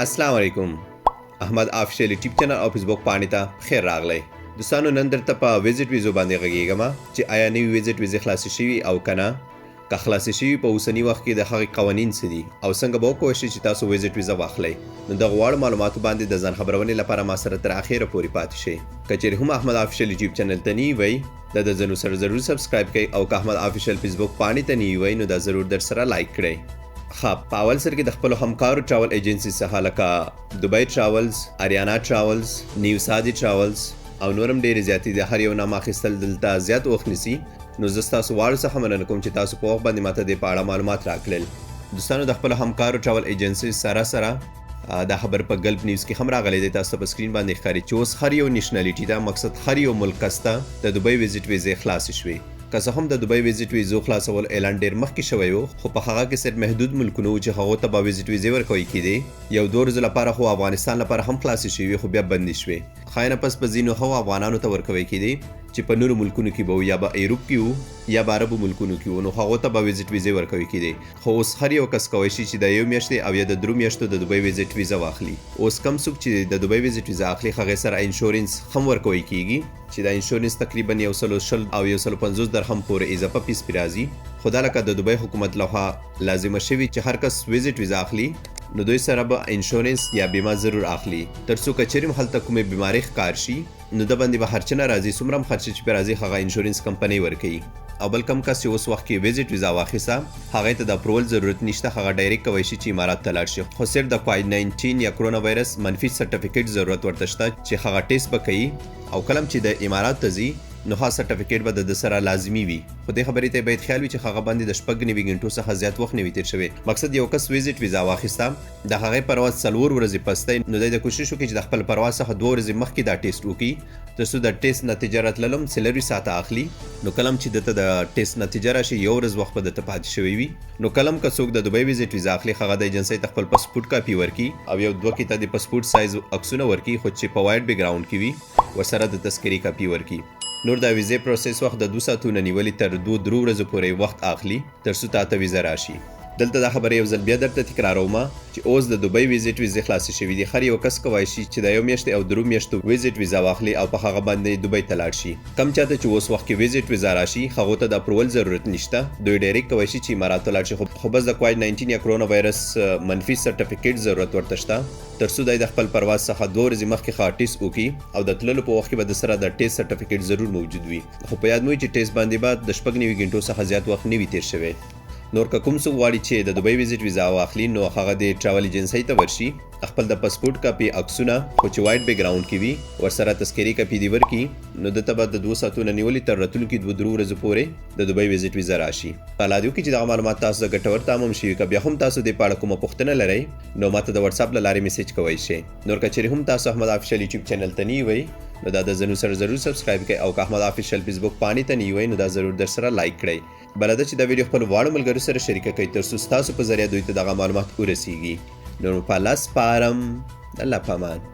अस्सलाम वालेकुम احمد آفیشل یوټیوب چینل او فیسبوک پاڼې ته خیر راغلی دوستانو نن درته په ویزټ ویزو باندې غږیږم چې آیا نوی ویزټ ویزې خلاصې شوي او کنه که خلاصې شوي په اوسني وخت کې د هغې قوانین څه دي او څنګه به وکولی شئ چې تاسو ویزټ ویزه واخلئ نو دغه واړو معلوماتو باندې د ځان خبرونې لپاره ما سره تر اخره پورې پاتې شئ که چیرې هم احمد آفیشل یوټیوب چینل ته نوي وئ د ځنو سره ضرور سبسکرایب کړئ او که احمد آفیشل فیسبوک پاڼې ته نوي وئ نو دا ضرور در سره لایک کړئ په اول سر کې د خپل همکارو ټراول ایجنسی څخه لکه دبی ټراولز، اریانا ټراولز، نیو سادي ټراولز او نورم ډېرې زیاتې د هر یو نام اخیستل دلته زیات وخت نیسي نو زه ستاسو واړو څخه مننه کوم چې تاسو په وخت باندې ماته دې په اړه معلومات راکړل دوستانو د خپل همکارو ټراول ایجنسی سره دا خبر په ګلف نیوز کې هم راغلی دی تاسو په سکرین باندې ښکاري چې اوس هر یو نیشنالیټي ته مقصد هر یو ملک ته د دبی ویزټ ویزې خلاصې شوې که څه هم د دبی ویزټ ویزو خلاصول اعلان ډیر مخکې شوی و خو په هغه کې صرف محدود ملکونه و چې هغو ته به ویزټ ویزې ورکوي کېدې یو 2 ورځو لپاره خو افغانستان لپاره هم خلاصې شوي خو بیا بندې شوې خاینه پس په ځینو هغو افغانانو ته ورکوي کېدې چې په نورو ملکونو کې به یا به ایروپ کې وو یا به عربو ملکونو کې وو نو هغو ته به ویزټ ویزې ورکوي کېدې خو اوس هر یو کس کولی شي چې د یو میاشتې او یا د 3 میاشتو د دبی ویزټ ویزه واخلي اوس کم څوک چې د دبی ویزټ ویزه اخلي هغې سره انشورنس هم ورکوي کېږي چې د انشورنس تقریبا 120 او 150 درهم پورې اضافه پیس پرې راځي خو دا لکه د دبی حکومت لخوا لازمه شوي چې هر کس ویزټ ویزه اخلي نو دوی سره به انشورنس یا بیمه ضرور اخلي تر څو که چیرې هم هلته کومې بیمارۍ ښکار شي نو د باندې به هرچه نه راځي څومره هم خرچه چې پرې راځي هغه انشورنس کمپنۍ ورکوي او بل کم کس چې اوس وخت کې ویزټ ویزا واخیسته هغې ته د اپروول ضرورت نشته هغه ډایرکټ کولی شي چې امارات ته لاړ شي خو صرف د کووډ 19 یا کرونا وایرس منفي سرټیفیکیټ ضرورت ورته شته چې هغه ټیسټ به کوي او کله چې د امارات ته ځي نو ها سرټیفیکیټ به د سره لازمي وي خو دې خبرې ته باید خیال وي چې هغه باندې د شپږ نوي غنټو څخه زیات وخت نه وي تیر شوی مقصد یو کس ویزټ ویزا واخیسته د هغې پرواز 4 ورځې پس دی نو دی د کوشش وکړي چې د خپل پرواز څخه 2 ورځې مخکې دا ټیسټ وکړي تر څو د ټیسټ نتیجه راتللم 4 ساعته اخلي نو کلم چې دته د ټیسټ نتیجه راشي یو ورځ وخت به دته پاتې شوی وي نو کلم که څوک د دبی ویزټ ویزا اخلي هغه د ایجنسۍ ته خپل پاسپورټ کاپي ورکړي او یو 2 کې د پاسپورټ سایز عکسونه ورکړي خو چې په وایټ بیک ګراوند کې وي ورسره د تذکرې کاپي ورکړي نور د ویزې پروسس وخت د 2 ساعتونو نیولې تر 2 ورځو پورې وخت اخلي تر څو تاته ویزه راشي دلته دا خبره یو ځل بیا درته تکراروم چې اوس د دبی ویزټ ویزې خلاصې شوي دي هر یو کس کولی شي چې د یو میاشتې او 3 میاشتو ویزټ ویزا واخلي او په هغه باندې دبی ته لاړ شي کم چاته چې اوس وخت کې ویزټ ویزا راشي هغو ته د اپروول ضرورت نشته دوی ډایرکټ کولی شي چې امارات ته لاړ شي خو بس د کووډ 19 یا کرونا وایرس منفي سرټیفیکیټ ضرورت ورته شته تر څو د خپل پرواز څخه 2 ورځې مخکې ښه ټیسټ وکړي او د تللو په وخت کې به د سره د ټیسټ سرټیفیکیټ ضرور موجود وي خو په یاد مو چې ټیسټ باندې به د شپږ نوي غنټو څخه زیات وخت نه وي تیر شوی نور که کوم څوک غواړي چې د دبی ویزټ ویزا واخلي نو هغه د ټراول ایجنسۍ ته ورشي خپل د پاسپورټ کاپي عکسونه خو چې وایټ بیک ګراوند کې وي ورسره تذکرې کاپي دې ورکړي نو دته به د 2 ساعتونو نیولې تر راتلونکي 2 ورځو پورې د دبی ویزټ ویزا راشي په الله دې وکړي چې دغه معلومات تاسو ته ګټور تمام شي که بیا هم تاسو دې په اړه کومه پوښتنه لرئ نو ماته د واتساپ له لارې میسیج کوئ شئ نور که چیرې هم تاسو احمد آفیشل یوټیوب چینل ته نه وئ نو دا د ځنو سره ضرور سبسکرایب کړئ او که احمد آفیشل فیسبوک پاڼې ته نه وئ نو دا ضرور در سره لایک کړئ بله ده چې دا ویډیو خپل واړو ملګرو سره شریکه کړئ تر څو ستاسو په ذریعه دوی ته دغه معلومات ورسیږي نو په الله سپارم الله پامان